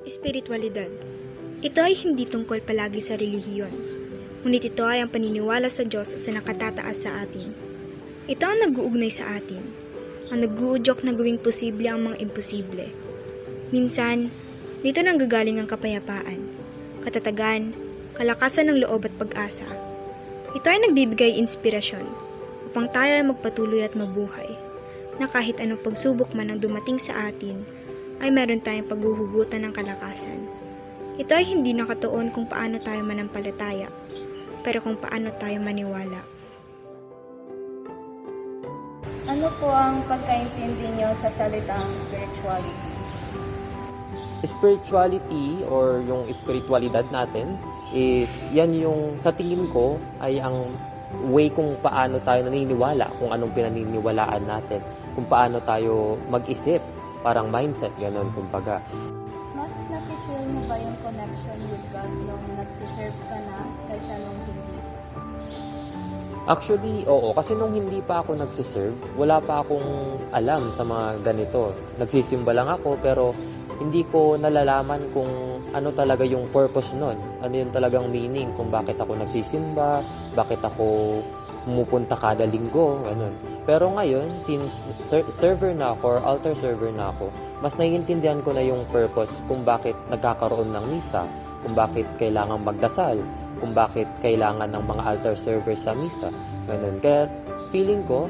Espiritualidad. Ito ay hindi tungkol palagi sa relihiyon, ngunit ito ay ang paniniwala sa Diyos o sa nakatataas sa atin. Ito ang nag-uugnay sa atin, ang nag-uudyok na gawing posible ang mga imposible. Minsan, dito nanggagaling ang kapayapaan, katatagan, kalakasan ng loob at pag-asa. Ito ay nagbibigay inspirasyon upang tayo ay magpatuloy at mabuhay, na kahit anong pagsubok man ang dumating sa atin, ay meron tayong paghuhugutan ng kalakasan. Ito ay hindi nakatuon kung paano tayo manampalataya, pero kung paano tayo maniwala. Ano po ang pagkaintindi niyo sa salitang spirituality? Spirituality or yung spiritualidad natin is yan yung sa tingin ko ay ang way kung paano tayo naniniwala, kung anong pinaniniwalaan natin, kung paano tayo mag-isip, parang mindset, gano'n kumbaga. Mas nafe-feel mo ba yung connection with God nung nagsiserve ka na kaysa nung hindi? Actually, oo. Kasi nung hindi pa ako nagsiserve, wala pa akong alam sa mga ganito. Nagsisimba lang ako pero hindi ko nalalaman kung ano talaga yung purpose nun. Ano yung talagang meaning kung bakit ako nagsisimba, bakit ako pumupunta kada linggo, ganun. Pero ngayon, since server na ako or altar server na ako, mas naiintindihan ko na yung purpose kung bakit nagkakaroon ng misa, kung bakit kailangan magdasal, kung bakit kailangan ng mga altar servers sa misa. Ganun. Kaya feeling ko,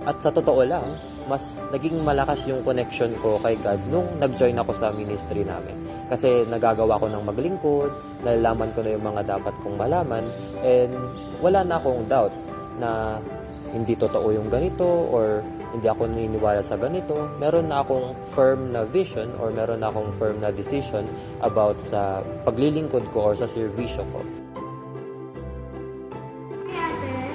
at sa totoo lang, mas naging malakas yung connection ko kay God nung nag-join ako sa ministry namin. Kasi nagagawa ko ng maglingkod, nalalaman ko na yung mga dapat kong malaman, and wala na akong doubt na hindi totoo yung ganito or hindi ako naniniwala sa ganito. Meron na akong firm na vision or meron na akong firm na decision about sa paglilingkod ko or sa servisyo ko. Hey ate,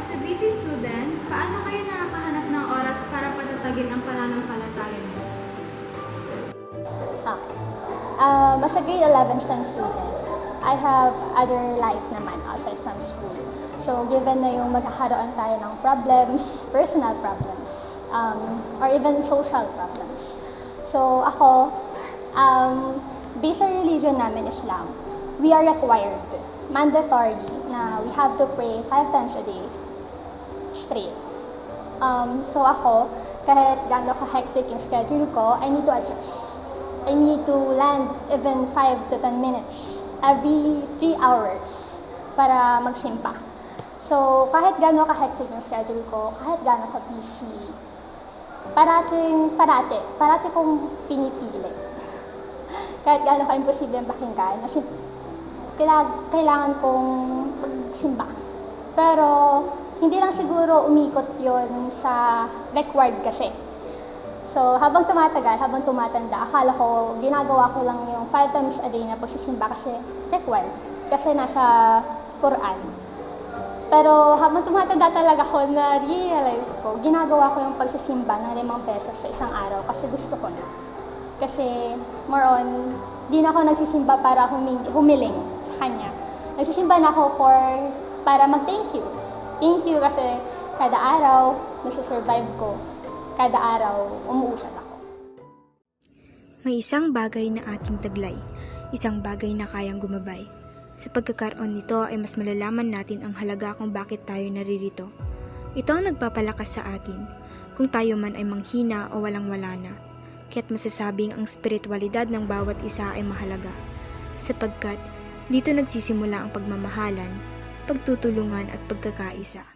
as a busy student, paano kayo nakakahanap ng oras para patatagin ang pananampalataya niyo? As a grade 11 STEM student, I have other life naman aside from school. So, given na yung magkakaroon tayo ng problems, personal problems, or even social problems. So, ako, based sa religion namin, Islam, we are required, mandatory, na we have to pray 5 times a day, straight. So, ako, kahit gaano ka-hectic yung schedule ko, I need to adjust. I need to land even 5 to 10 minutes every 3 hours para magsimba. So, kahit gaano ka-hectic yung schedule ko, kahit gaano ka-busy, parati kong pinipili. Kahit gaano ka-imposible ang pakinggan, kasi kailangan kong magsimba. Pero, hindi lang siguro umikot yon sa required kasi. So, habang tumatagal, habang tumatanda, akala ko, ginagawa ko lang yung 5 times a day na pagsisimba kasi required. Kasi nasa Quran. Pero habang tumatanda talaga ko, na-realize ko, ginagawa ko yung pagsisimba ng 5 beses sa isang araw kasi gusto ko na. Kasi, more on, di na ako nagsisimba para humiling sa Kanya. Nagsisimba na ako para mag-thank you. Thank you kasi kada araw, nasusurvive ko. Kada araw, umuusad ako. May isang bagay na ating taglay, isang bagay na kayang gumabay. Sa pagkakaroon nito ay mas malalaman natin ang halaga kung bakit tayo naririto. Ito ang nagpapalakas sa atin, kung tayo man ay manghina o walang-wala na. Kaya't masasabing ang spiritualidad ng bawat isa ay mahalaga, sapagkat dito nagsisimula ang pagmamahalan, pagtutulungan at pagkakaisa.